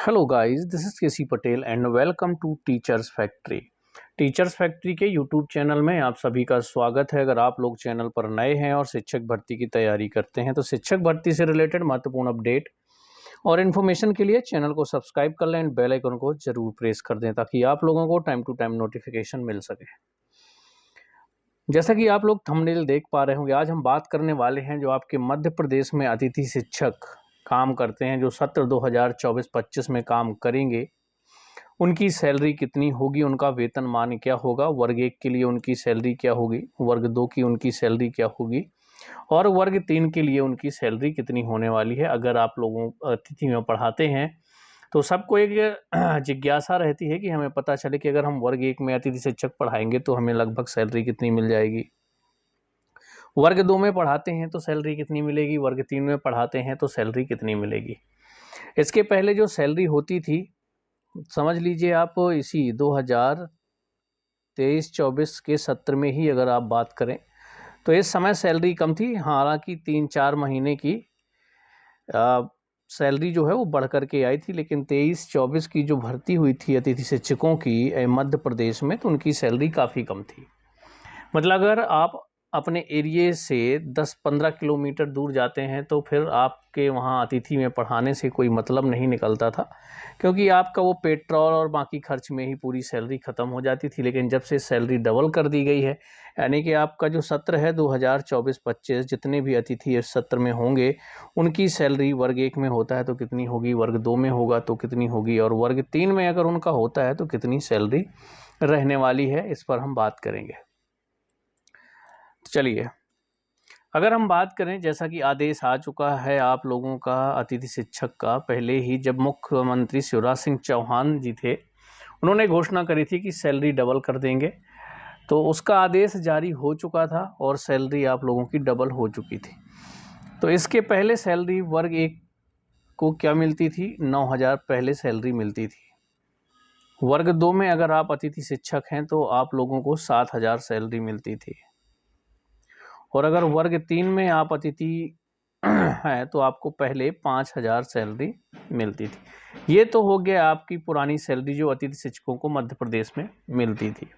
Hello guys, this is KC Patel and welcome to teachers factory. Teachers factory के YouTube channel में आप सभी का स्वागत है। अगर आप लोग चैनल पर नए हैं और शिक्षक भर्ती की तैयारी करते हैं तो शिक्षक भर्ती से रिलेटेड महत्वपूर्ण अपडेट और इन्फॉर्मेशन के लिए चैनल को सब्सक्राइब कर लें एंड बेल आइकन को जरूर प्रेस कर दें ताकि आप लोगों को टाइम टू टाइम नोटिफिकेशन मिल सके। जैसा कि आप लोग थंबनेल देख पा रहे होंगे, आज हम बात करने वाले हैं जो आपके मध्य प्रदेश में अतिथि शिक्षक काम करते हैं, जो सत्र 2024-25 में काम करेंगे, उनकी सैलरी कितनी होगी, उनका वेतनमान क्या होगा, वर्ग 1 के लिए उनकी सैलरी क्या होगी, वर्ग 2 की उनकी सैलरी क्या होगी और वर्ग 3 के लिए उनकी सैलरी कितनी होने वाली है। अगर आप लोगों अतिथि में पढ़ाते हैं तो सबको एक जिज्ञासा रहती है कि हमें पता चले कि अगर हम वर्ग 1 में अतिथि शिक्षक पढ़ाएंगे तो हमें लगभग सैलरी कितनी मिल जाएगी, वर्ग 2 में पढ़ाते हैं तो सैलरी कितनी मिलेगी, वर्ग 3 में पढ़ाते हैं तो सैलरी कितनी मिलेगी। इसके पहले जो सैलरी होती थी, समझ लीजिए आप इसी 2023-24 के सत्र में ही अगर आप बात करें तो इस समय सैलरी कम थी। हालांकि 3-4 महीने की सैलरी जो है वो बढ़ करके आई थी, लेकिन 23-24 की जो भर्ती हुई थी अतिथि शिक्षकों की मध्य प्रदेश में, तो उनकी सैलरी काफ़ी कम थी। मतलब अगर आप अपने एरिए से 10-15 किलोमीटर दूर जाते हैं तो फिर आपके वहाँ अतिथि में पढ़ाने से कोई मतलब नहीं निकलता था, क्योंकि आपका वो पेट्रोल और बाकी खर्च में ही पूरी सैलरी ख़त्म हो जाती थी। लेकिन जब से सैलरी डबल कर दी गई है, यानी कि आपका जो सत्र है 2024-25, जितने भी अतिथि इस सत्र में होंगे उनकी सैलरी वर्ग 1 में होता है तो कितनी होगी, वर्ग 2 में होगा तो कितनी होगी और वर्ग 3 में अगर उनका होता है तो कितनी सैलरी रहने वाली है, इस पर हम बात करेंगे। चलिए, अगर हम बात करें, जैसा कि आदेश आ चुका है आप लोगों का अतिथि शिक्षक का, पहले ही जब मुख्यमंत्री शिवराज सिंह चौहान जी थे उन्होंने घोषणा करी थी कि सैलरी डबल कर देंगे, तो उसका आदेश जारी हो चुका था और सैलरी आप लोगों की डबल हो चुकी थी। तो इसके पहले सैलरी वर्ग 1 को क्या मिलती थी, 9,000 पहले सैलरी मिलती थी। वर्ग 2 में अगर आप अतिथि शिक्षक हैं तो आप लोगों को 7,000 सैलरी मिलती थी और अगर वर्ग 3 में आप अतिथि हैं तो आपको पहले 5,000 सैलरी मिलती थी। ये तो हो गया आपकी पुरानी सैलरी जो अतिथि शिक्षकों को मध्य प्रदेश में मिलती थी।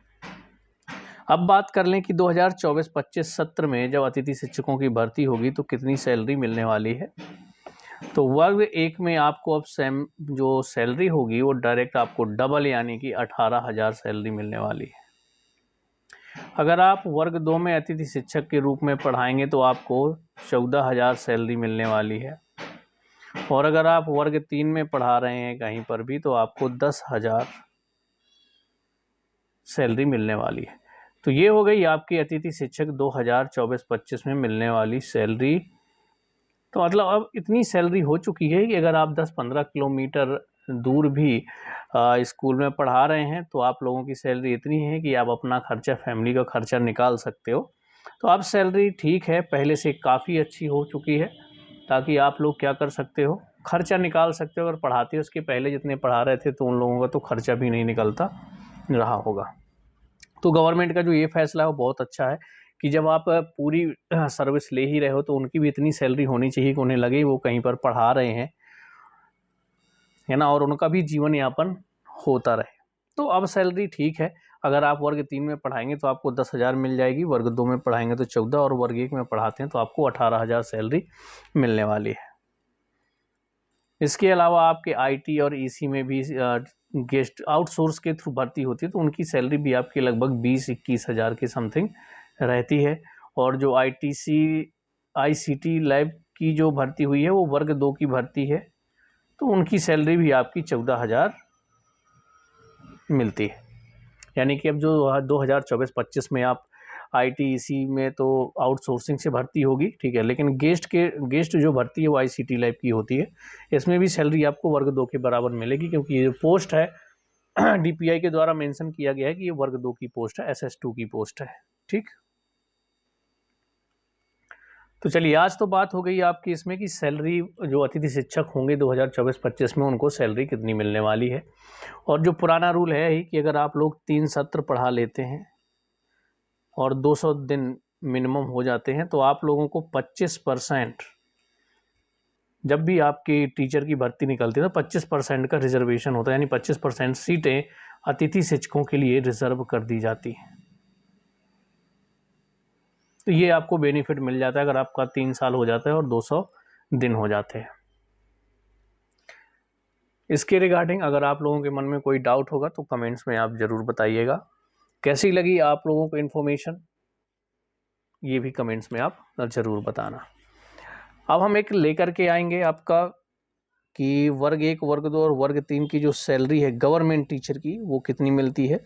अब बात कर लें कि 2024-25 सत्र में जब अतिथि शिक्षकों की भर्ती होगी तो कितनी सैलरी मिलने वाली है। तो वर्ग 1 में आपको अब जो सैलरी होगी वो डायरेक्ट आपको डबल, यानी कि 18,000 सैलरी मिलने वाली है। अगर आप वर्ग 2 में अतिथि शिक्षक के रूप में पढ़ाएंगे तो आपको 14,000 सैलरी मिलने वाली है और अगर आप वर्ग 3 में पढ़ा रहे हैं कहीं पर भी तो आपको 10,000 सैलरी मिलने वाली है। तो ये हो गई आपकी अतिथि शिक्षक 2024-25 में मिलने वाली सैलरी। तो मतलब अब इतनी सैलरी हो चुकी है कि अगर आप 10-15 किलोमीटर दूर भी स्कूल में पढ़ा रहे हैं तो आप लोगों की सैलरी इतनी है कि आप अपना खर्चा, फैमिली का खर्चा निकाल सकते हो। तो अब सैलरी ठीक है, पहले से काफ़ी अच्छी हो चुकी है, ताकि आप लोग क्या कर सकते हो, खर्चा निकाल सकते हो। अगर पढ़ाते हो उसके पहले जितने पढ़ा रहे थे तो उन लोगों का तो खर्चा भी नहीं निकलता रहा होगा। तो गवर्नमेंट का जो ये फैसला है वो बहुत अच्छा है कि जब आप पूरी सर्विस ले ही रहे हो तो उनकी भी इतनी सैलरी होनी चाहिए कि उन्हें लगे वो कहीं पर पढ़ा रहे हैं, है ना, और उनका भी जीवन यापन होता रहे। तो अब सैलरी ठीक है। अगर आप वर्ग 3 में पढ़ाएंगे तो आपको 10,000 मिल जाएगी, वर्ग 2 में पढ़ाएंगे तो 14, और वर्ग 1 में पढ़ाते हैं तो आपको 18,000 सैलरी मिलने वाली है। इसके अलावा आपके आईटी और ईसी में भी गेस्ट आउटसोर्स के थ्रू भर्ती होती है तो उनकी सैलरी भी आपकी लगभग 20-21 हज़ार के समथिंग रहती है। और जो आईसीटी लैब की जो भर्ती हुई है वो वर्ग 2 की भर्ती है, तो उनकी सैलरी भी आपकी 14,000 मिलती है। यानी कि अब जो 2024-25 में आप आईटीसी में तो आउटसोर्सिंग से भर्ती होगी, ठीक है, लेकिन गेस्ट जो भर्ती है वो आईसीटी लैब की होती है। इसमें भी सैलरी आपको वर्ग 2 के बराबर मिलेगी, क्योंकि ये पोस्ट है डीपीआई के द्वारा मेंशन किया गया है कि ये वर्ग 2 की पोस्ट है, SS2 की पोस्ट है। ठीक, तो चलिए, आज तो बात हो गई आपकी इसमें कि सैलरी जो अतिथि शिक्षक होंगे 2024-25 में उनको सैलरी कितनी मिलने वाली है। और जो पुराना रूल है ही कि अगर आप लोग 3 सत्र पढ़ा लेते हैं और 200 दिन मिनिमम हो जाते हैं तो आप लोगों को 25% जब भी आपकी टीचर की भर्ती निकलती है तो 25% का रिजर्वेशन होता है, यानी 25% सीटें अतिथि शिक्षकों के लिए रिजर्व कर दी जाती हैं। तो ये आपको बेनिफिट मिल जाता है अगर आपका 3 साल हो जाता है और 200 दिन हो जाते हैं। इसके रिगार्डिंग अगर आप लोगों के मन में कोई डाउट होगा तो कमेंट्स में आप ज़रूर बताइएगा। कैसी लगी आप लोगों को इन्फॉर्मेशन, ये भी कमेंट्स में आप ज़रूर बताना। अब हम एक लेकर के आएंगे आपका कि वर्ग 1, वर्ग 2 और वर्ग 3 की जो सैलरी है गवर्नमेंट टीचर की वो कितनी मिलती है,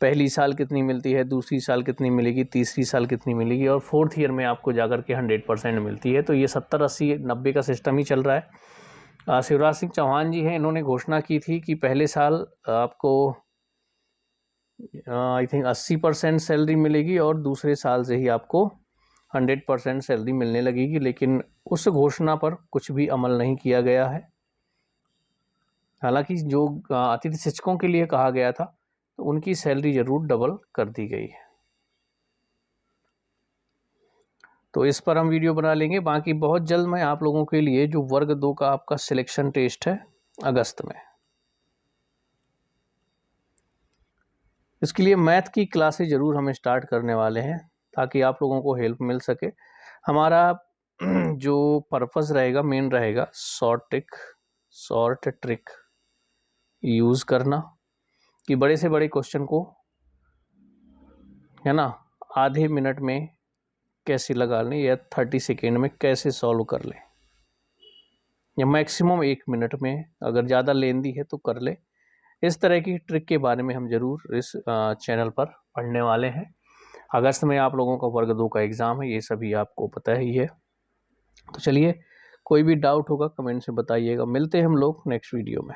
पहली साल कितनी मिलती है, दूसरी साल कितनी मिलेगी, तीसरी साल कितनी मिलेगी और फोर्थ ईयर में आपको जाकर के 100% मिलती है। तो ये 70, 80, 90 का सिस्टम ही चल रहा है। शिवराज सिंह चौहान जी हैं, इन्होंने घोषणा की थी कि पहले साल आपको आई थिंक 80% सैलरी मिलेगी और दूसरे साल से ही आपको 100% सैलरी मिलने लगेगी, लेकिन उस घोषणा पर कुछ भी अमल नहीं किया गया है। हालांकि जो अतिथि शिक्षकों के लिए कहा गया था तो उनकी सैलरी ज़रूर डबल कर दी गई है। तो इस पर हम वीडियो बना लेंगे। बाकी बहुत जल्द मैं आप लोगों के लिए जो वर्ग 2 का आपका सिलेक्शन टेस्ट है अगस्त में, इसके लिए मैथ की क्लासेस ज़रूर हम स्टार्ट करने वाले हैं ताकि आप लोगों को हेल्प मिल सके। हमारा जो पर्पस रहेगा, मेन रहेगा शॉर्ट ट्रिक यूज़ करना, कि बड़े से बड़े क्वेश्चन को है ना आधे मिनट में कैसे लगा लें या 30 सेकेंड में कैसे सॉल्व कर लें, या मैक्सिमम 1 मिनट में, अगर ज़्यादा लेंदी है तो कर ले। इस तरह की ट्रिक के बारे में हम ज़रूर इस चैनल पर पढ़ने वाले हैं। अगस्त में आप लोगों का वर्ग 2 का एग्ज़ाम है, ये सभी आपको पता ही है। तो चलिए, कोई भी डाउट होगा कमेंट से बताइएगा। मिलते हैं हम लोग नेक्स्ट वीडियो में।